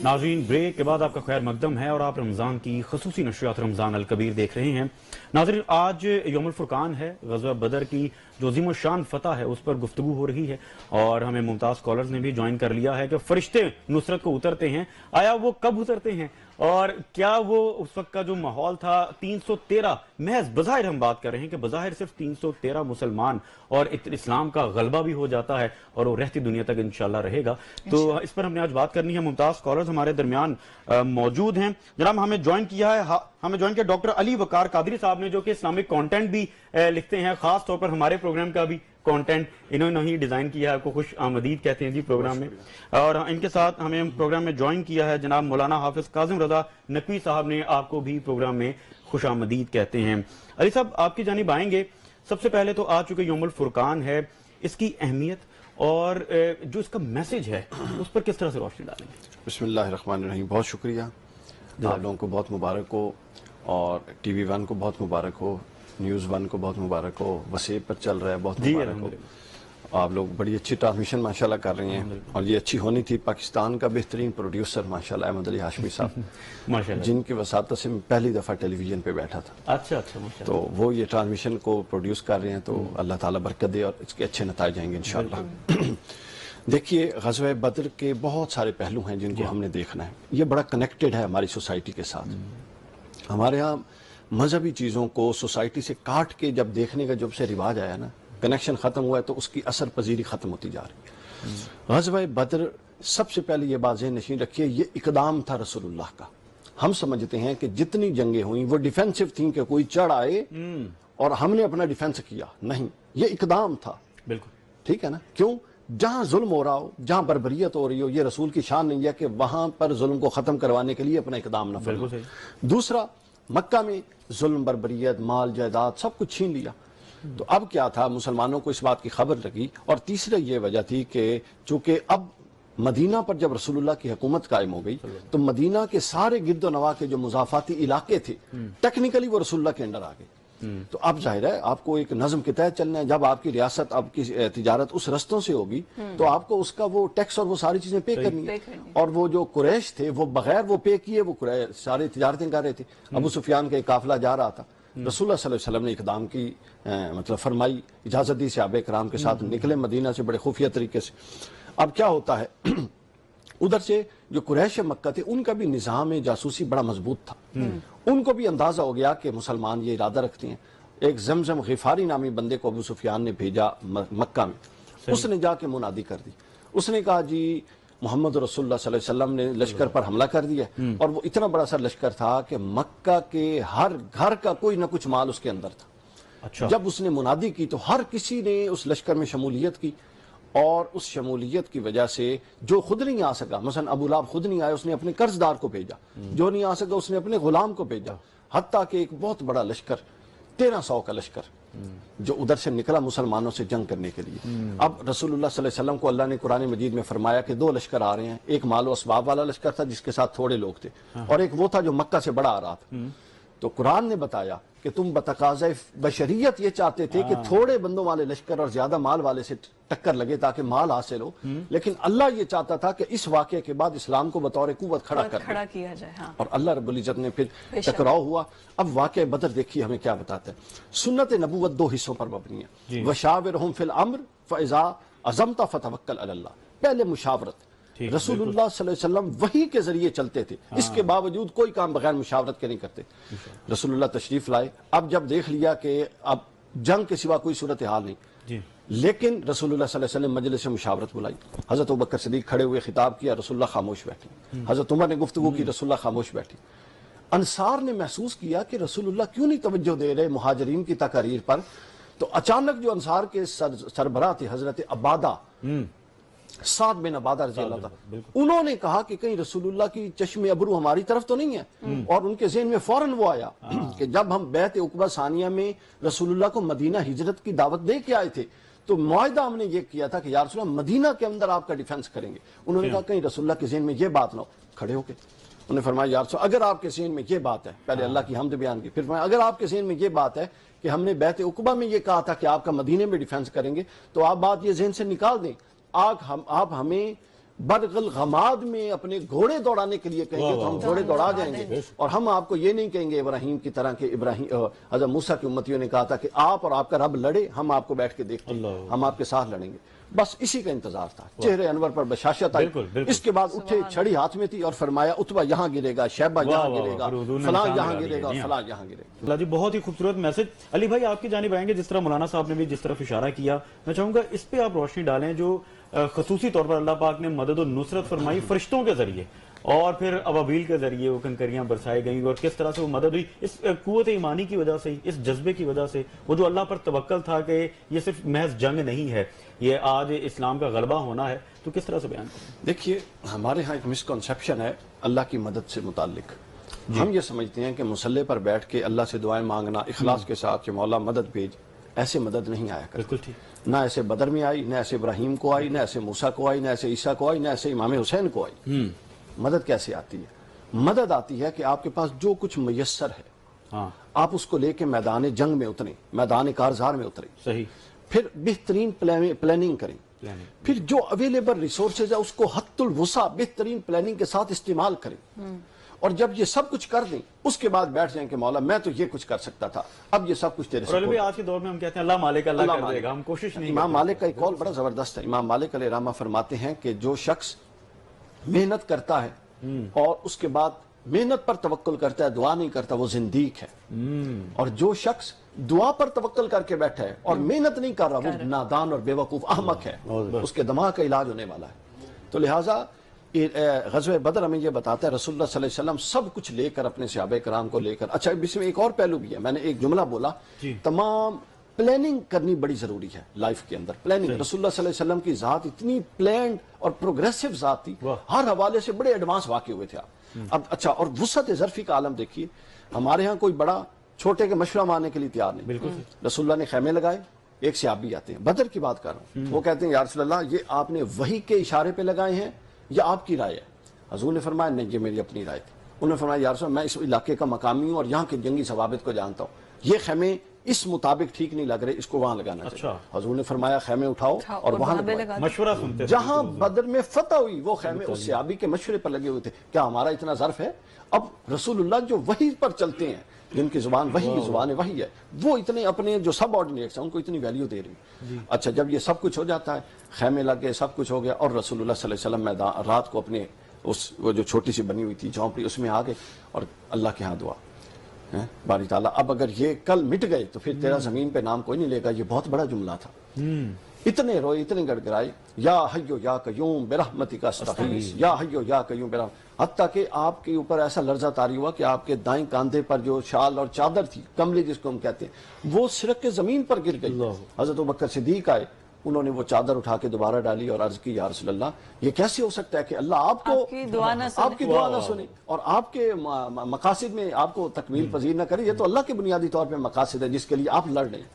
नाज़रीन, ब्रेक के बाद आपका खैर मकदम है और आप रमज़ान की खसूसी नशरियात रमज़ान अल कबीर देख रहे हैं। नाज़रीन, आज यौमुल फुरकान है। ग़ज़वा बदर की जो अज़ीम शान फतह है उस पर गुफ्तगू हो रही है और हमें मुमताज़ स्कॉलर्स ने भी ज्वाइन कर लिया है कि फरिश्ते नुसरत को उतरते हैं, आया वो कब उतरते हैं और क्या वो उस वक्त का जो माहौल था 313 महज बज़ाहिर हम बात कर रहे हैं कि बज़ाहिर सिर्फ 313 मुसलमान और इस्लाम का गलबा भी हो जाता है और वो रहती दुनिया तक इंशाल्लाह रहेगा। तो इस पर हमने आज बात करनी है। मुमताज़ स्कॉलर्स हमारे दरमियान मौजूद हैं। जनाब, हमें ज्वाइन किया है डॉक्टर अली वकार कादरी साहब ने, जो कि इस्लामिक कंटेंट भी लिखते हैं, खास तौर पर हमारे प्रोग्राम का भी कंटेंट इन्होंने ही डिजाइन किया है। आपको खुश आमदीद कहते हैं जी प्रोग्राम में। और इनके साथ हमें प्रोग्राम में ज्वाइन किया है जनाब मौलाना हाफिज काजिम रजा नकवी साहब ने, आपको भी प्रोग्राम में खुश आमदीद कहते हैं। अली साहब, आपकी जानिब आएंगे। सबसे पहले तो आ चुके यौमुल फुरकान है, इसकी अहमियत और जो इसका मैसेज है उस पर किस तरह से रोशनी डालेंगे? बिस्मिल्लाहिर्रहमानिर्रहीम। बहुत शुक्रिया, आप लोगों को बहुत मुबारक हो और टीवी वन को बहुत मुबारक हो, न्यूज़ वन को बहुत मुबारक हो, वसीब पर चल रहा है, बहुत मुबारक हो। आप लोग बड़ी अच्छी ट्रांसमिशन माशाल्लाह कर रहे हैं और ये अच्छी होनी थी। पाकिस्तान का बेहतरीन प्रोड्यूसर माशाल्लाह अहमद अली हाशमी साहब माशाल्लाह, जिनकी वसात से मैं पहली दफ़ा टेलीविज़न पे बैठा था। अच्छा माशाल्लाह। तो वो ये ट्रांसमिशन को प्रोड्यूस कर रहे हैं, तो अल्लाह ताला बरकत दे और इसके अच्छे नताइज आएंगे इंशाल्लाह। देखिए, ग़ज़वा बदर के बहुत सारे पहलू हैं जिनको हमने देखना है। ये बड़ा कनेक्टेड है हमारी सोसाइटी के साथ। हमारे यहाँ मजहबी चीज़ों को सोसाइटी से काट के जब देखने का जब से रिवाज आया ना, कनेक्शन ख़त्म हुआ है, तो उसकी असर पजीरी ख़त्म होती जा रही है। ग़ज़वा बदर, सबसे पहले ये बात ज़हन नशीन रखिए, ये इक़दाम था रसूलुल्लाह का। हम समझते हैं कि जितनी जंगें हुई वो डिफेंसिव थी कि कोई चढ़ आए और हमने अपना डिफेंस किया, नहीं, ये इक़दाम था। बिल्कुल ठीक है ना। क्यों? जहां जुल्म हो रहा हो, जहां बर्बरियत हो रही हो, ये रसूल की शान नहीं है कि वहां पर जुल्म को ख़त्म करवाने के लिए अपना इक़दाम न फरमाए। दूसरा, मक्का में जुल्म, बर्बरियत, माल जायदाद सब कुछ छीन लिया। तो अब क्या था, मुसलमानों को इस बात की खबर लगी। और तीसरा ये वजह थी कि चूंकि अब मदीना पर जब रसूलुल्लाह की हुकूमत कायम हो गई, तो मदीना के सारे गिरदो नवा के जो मुजाफाती इलाके थे टेक्निकली वो रसूलुल्लाह के अंडर आ गए। तो अब जाहिर है आपको एक नज़म के तहत चलना है। जब आपकी रियासत, आपकी तिजारत उस रस्तों से होगी तो आपको उसका वो टैक्स और वो सारी चीजें पे करनी है। और वो जो कुरैश थे वो बगैर वो पे किए वो सारी तिजारतें कर रहे थे। अबू सुफियान का एक काफिला जा रहा था, रसूलुल्लाह सल्लल्लाहु अलैहि वसल्लम ने इक़दाम की मतलब फरमाई, इजाजत दी, सहाबा किराम के साथ निकले मदीना से बड़े खुफिया तरीके से। अब क्या होता है, उधर से जो कुरैश मक्का थे उनका भी निज़ाम जासूसी बड़ा मजबूत था। उनको भी अंदाजा हो गया कि मुसलमान ये इरादा रखते हैं। एक ज़मज़म ग़िफ़ारी नामी बंदे को अबू सुफियान ने भेजा मक्का में। उसने जाके मुनादी कर दी। उसने कहा, जी मोहम्मद रसूलुल्लाह सल्लल्लाहु अलैहि वसल्लम ने लश्कर पर हमला कर दिया। और वो इतना बड़ा सा लश्कर था कि मक्का के हर घर का कोई ना कुछ माल उसके अंदर था। अच्छा। जब उसने मुनादी की तो हर किसी ने उस लश्कर में शमूलियत की और उस शमूलियत की वजह से जो खुद नहीं आ सका, मसलन अबू लहब खुद नहीं आया, उसने अपने कर्जदार को भेजा, जो नहीं आ सका उसने अपने गुलाम को भेजा। हत्ता कि एक बहुत बड़ा लश्कर, 1300 का लश्कर जो उधर से निकला मुसलमानों से जंग करने के लिए। अब रसूलुल्लाह सल्लल्लाहु अलैहि वसल्लम को अल्लाह ने कुरान मजीद में फरमाया कि 2 लश्कर आ रहे हैं। एक मालो असबाब वाला लश्कर था जिसके साथ थोड़े लोग थे, और एक वो था जो मक्का से बड़ा आ रहा था। तो कुरान ने बताया कि तुम बतकाज़े बशरियत ये चाहते थे कि थोड़े बंदों वाले लश्कर और ज्यादा माल वाले से टक्कर लगे ताकि माल हासिल हो, लेकिन अल्लाह ये चाहता था कि इस वाक़े के बाद इस्लाम को बतौर कुव्वत खड़ा किया जाए। हाँ। और अल्लाह रब्बुल इज्जत ने फिर टकराव हुआ। अब वाक़े बदर देखिए हमें क्या बताता है। सुन्नत नबूवत 2 हिस्सों पर मबनी है। वशाविरहुम फिल अम्र फइज़ा अज़मता फतवक्कल अलल्लाह। पहले मुशावरत, रसूलुल्लाह सल्लल्लाहु अलैहि वसल्लम वही के जरिए चलते थे। इसके बावजूद कोई काम बगैर मुशावरत के नहीं करते। रसूलुल्लाह तशरीफ लाए। अब जब देख लिया कि अब जंग के सिवा कोई सूरत हाल नहीं, लेकिन रसूलुल्लाह सल्लल्लाहु अलैहि वसल्लम मजलिस से मुशावरत बुलाई। हजरत अबू बकर सिद्दीक खड़े हुए खिताब किया, रसूलुल्लाह खामोश बैठे। हजरत उमर ने गुफ्तगू की, रसूलुल्लाह खामोश बैठे। अंसार ने महसूस किया कि रसूलुल्लाह क्यों नहीं तवज्जो दे रहे मुहाजिरीन की तकारीर पर। तो अचानक जो अंसार के सरबराह थे हजरत अबादा, साद बिन अबादा रज़ी अल्लाह ताला, उन्होंने कहा कि कहीं रसूलुल्लाह की चश्मे अबरू हमारी तरफ तो नहीं है। और उनके ज़हन में फौरन वो आया कि जब हम बैत उक़बा सानिया में रसूलुल्लाह को मदीना हिजरत की दावत दे के आए थे तो मुआहिदा हमने ये किया था कि या रसूलुल्लाह मदीना के अंदर आपका डिफेंस करेंगे। उन्होंने कहा कहीं रसूलुल्लाह के ज़हन में ये बात ना हो। खड़े होके انہوں نے فرمایا یا رسول اگر آپ کے ذہن میں یہ بات ہے، پہلے اللہ کی حمد بیان کی، پھر فرمایا اگر آپ کے ذہن میں یہ بات ہے کہ ہم نے بیعت عقبہ میں یہ کہا تھا کہ آپ کا مدینے میں ڈیفنس کریں گے، تو آپ بات یہ ذہن سے نکال دیں، آپ ہمیں برق الغماد میں اپنے گھوڑے دوڑانے کے لیے کہیں گے تو ہم گھوڑے دوڑا جائیں گے، اور ہم آپ کو یہ نہیں کہیں گے ابراہیم کی طرح کہ حضرت موسیٰ کی امتیوں نے کہا تھا کہ آپ اور آپ کا رب لڑے، ہم آپ کو بیٹھ کے دیکھتے ہیں، ہم آپ کے ساتھ لڑیں گے۔ بس اسی کا انتظار تھا، چہرے انور پر بشاشت آئی۔ اس کے بعد اٹھے، چھڑی ہاتھ میں تھی، اور فرمایا اتبا یہاں گرے گا، شیبہ یہاں گرے گا، فلاں یہاں گرے گا، فلاں یہاں گرے گا۔ اللہ جی بہت ہی خوبصورت میسج۔ علی بھائی آپ کی جانب آئیں گے، جس طرح مولانا صاحب نے بھی جس طرف اشارہ کیا، میں چاہوں گا اس پہ آپ روشنی ڈالیں، جو خصوصی طور پر اللہ پاک نے مدد و نصرت فرمائی فرشتوں کے ذریعے اور پھر ابابیل کے ذریعے وہ کنکریاں برسائی گئیں، اور کس طرح سے وہ مدد ہوئی اس قوت ایمانی کی وجہ سے، اس جذبے کی وجہ سے، وہ جو اللہ پر توکل تھا کہ یہ صرف محض جنگ نہیں ہے، یہ آج اسلام کا غلبہ ہونا ہے، تو کس طرح سے بیان کریں؟ دیکھیے ہمارے ہاں ایک مسکنسیپشن ہے اللہ کی مدد سے متعلق، ہم یہ سمجھتے ہیں کہ مصلی پر بیٹھ کے اللہ سے دعائیں مانگنا اخلاص کے ساتھ کہ مولا مدد بھیج، ایسے مدد نہیں آیا کرتی، بالکل ٹھیک، نہ ایسے بدر میں آئی، نہ ایسے ابراہیم کو آئی، نہ ایسے موسیٰ کو آئی، نہ ایسے عیسیٰ کو آئی، نہ ایسے امام حسین کو آئی۔ مدد کیسے آتی ہے؟ مدد آتی ہے کہ آپ کے پاس جو کچھ میسر ہے آپ اس کو لے کے میدان جنگ میں اتریں، میدان کارزار میں اتریں، صحیح، پھر بہترین پلاننگ کریں، پھر جو اویلیبل ریسورسز ہے اس کو حد الوسع بہترین پلاننگ کے ساتھ استعمال کریں، اور جب یہ سب کچھ کر دیں اس کے بعد بیٹھ جائیں کہ مولا میں تو یہ کچھ کر سکتا تھا، اب یہ سب کچھ تیرے سے اور آج کے دور میں ہم کہتے ہیں اللہ مالک، اللہ کر دے گا، ہم کوشش نہیں۔ امام مالک کا ایک قول بڑا زبردست ہے، امام مالک علیہ رحمہ فرماتے ہیں کہ جو شخص محنت کرتا ہے اور اس کے بعد محنت پر توکل کرتا ہے، دعا نہیں کرتا، وہ زندیق ہے، اور جو شخص دعا پر توکل کر کے بیٹھا ہے اور محنت نہیں کر رہا وہ نادان اور بے وقوف احمق ہے، اس کے دماغ کا علاج ہونے والا ہے۔ تو لہٰذا غزوہ بدر ہمیں یہ بتاتا ہے رسول اللہ صلی اللہ علیہ وسلم سب کچھ لے کر اپنے صحابہ کرام کو لے کر، اچھا اس میں ایک اور پہلو بھی ہے، میں نے ایک جملہ بولا، تمام پلاننگ کرنی بڑی ضروری ہے لائف کے اندر، پلاننگ۔ رسول اللہ صلی اللہ علیہ وسلم کی ذات اتنی پلانڈ اور پروگریسو ذات تھی، ہر حوالے سے بڑے ایڈوانس واقع ہوئے تھے آپ۔ اب اچھا، اور وسعت ظرفی کا عالم دیکھیے، ہمارے ہاں کوئی بڑا چھوٹے کے مشورہ ماننے کے لیے تیار نہیں۔ رسول اللہ نے خیمے لگائے، ایک صحابی آتے ہیں، بدر کی بات کر رہا ہوں، وہ کہتے ہیں یا رسول اللہ یہ آپ نے وحی کے اشارے پہ لگائے ہیں یا آپ کی رائے ہے؟ حضور نے فرمایا نہیں، یہ میری اپنی رائے تھی۔ انہوں نے فرمایا یا رسول اللہ میں اس علاقے کا مقامی ہوں اور یہاں کے جنگی ضوابط کو جانتا ہوں، یہ خیمے اس مطابق ٹھیک نہیں لگ رہے، اس کو وہاں لگانا چاہیے۔ حضور نے فرمایا خیمے اٹھاؤ اور وہاں لگاؤ، مشورہ سنتے تھے، جہاں بدر میں فتح ہوئی وہ خیمے اس صحابی کے مشورے پر لگے ہوئے تھے۔ کیا ہمارا اتنا ظرف ہے؟ اب رسول اللہ جو وحی پر چلتے ہیں، جن کی زبان وحی زبان وحی ہے، وہ اتنے اپنے جو سب آرڈینیٹس ہیں ان کو اتنی ویلیو دے رہی ہیں۔ اچھا جب یہ سب کچھ ہو جاتا ہے، خیمے لگ گئے، سب کچھ ہو گیا، اور رسول اللہ صلی اللہ علیہ وسلم میدان رات کو اپنے وہ جو چھوٹی سی بنی ہوئی تھی جھونپڑی اس میں آ گئے اور اللہ کے ہاں دعا، باری تعالیٰ اب اگر یہ کل مٹ گئے تو پھر تیرا زمین پہ نام کوئی نہیں لے گا۔ یہ بہت بڑا جملہ تھا، اتنے روئے، اتنے گڑ گڑائے، یا حیو یا قیوم برحمتک استغیث، یا حیو یا قیوم برحمتک، حتیٰ کہ آپ کے اوپر ایسا لرزہ طاری ہوا کہ آپ کے دائیں کاندھے پر جو شال اور چادر تھی، کملی جس کو ہم کہتے ہیں، وہ سرک کے زمین پر گر گئی۔ حضرت ابوبکر صدیق آئے، انہوں نے وہ چادر اٹھا کے دوبارہ ڈالی اور عرض کی یا رسول اللہ یہ کیسے ہو سکتا ہے کہ اللہ آپ کو آپ کی دعا نہ سنے اور آپ کے مقاصد میں آپ کو تکمیل پذیر نہ کرے؟ یہ تو اللہ کے بنیادی طور پہ مقاصد ہے جس کے لیے آپ لڑ رہے ہیں۔